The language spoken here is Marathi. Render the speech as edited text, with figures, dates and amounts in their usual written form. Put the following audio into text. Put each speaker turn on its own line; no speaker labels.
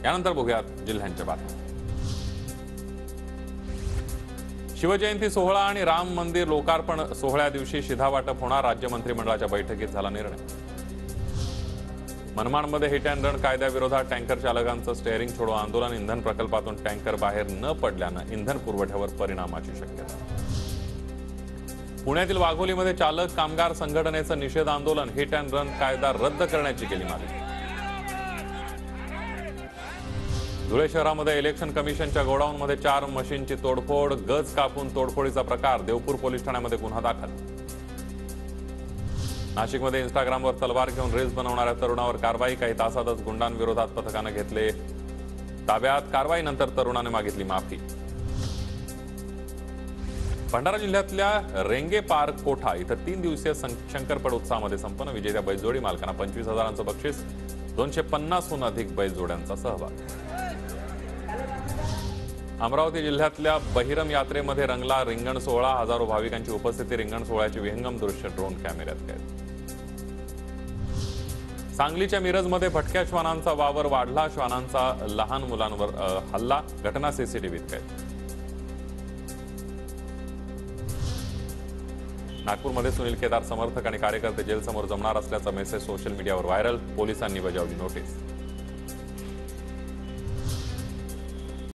यानंतर बघूयात जिल्ह्यांच्या बातम्या। शिवजयंती सोहळा आणि राम मंदिर लोकार्पण सोहळ्या दिवशी शिधावाटप होणार, राज्य मंत्रिमंडळाच्या बैठकीत झाला निर्णय। मनमाडमध्ये हिट अँड रन कायद्याविरोधात टँकर चालकांचं स्टेअरिंग छोडो आंदोलन, इंधन प्रकल्पातून टँकर बाहेर न पडल्यानं इंधन पुरवठ्यावर परिणामाची शक्यता। पुण्यातील वाघोलीमध्ये चालक कामगार संघटनेचं निषेध आंदोलन, हिट अँड रन कायदा रद्द करण्याची केली मागणी। धुळे शहरामध्ये इलेक्शन कमिशनच्या गोडाऊनमध्ये 4 मशीनची तोडफोड, गज कापून तोडफोडीचा प्रकार, देवपूर पोलीस ठाण्यामध्ये गुन्हा दाखल। नाशिकमध्ये इंस्टाग्रामवर तलवार घेऊन रील्स बनवणाऱ्या तरुणावर कारवाई, काही तासातच गुंडांविरोधात पथकाने घेतले ताब्यात, कारवाईनंतर तरुणाने मागितली माफी। भंडारा जिल्ह्यातल्या रेंगे पार्क कोठा इथं 3 दिवसीय शंकरपड उत्सवामध्ये संपन्न, विजेत्या बैलजोडी मालकांना 25,000चं बक्षीस, 250हून अधिक बैलजोड्यांचा सहभाग। अमरावती जिल्ह्यातल्या बहिरम यात्रेमध्ये रंगला रिंगण सोहळा, हजारो भाविकांची उपस्थिती, रिंगण सोहळ्याची विहंगम दृश्य ड्रोन कॅमेऱ्यात कैद। सांगलीच्या मिरजमध्ये भटक्या श्वानांचा वावर वाढला, श्वानांचा लहान मुलांवर हल्ला, घटना सीसीटीव्हीत कैद। नागपूरमध्ये सुनील केदार समर्थक आणि कार्यकर्ते जेलसमोर जमणार असल्याचा मेसेज सोशल मीडियावर व्हायरल, पोलिसांनी बजावली नोटीस।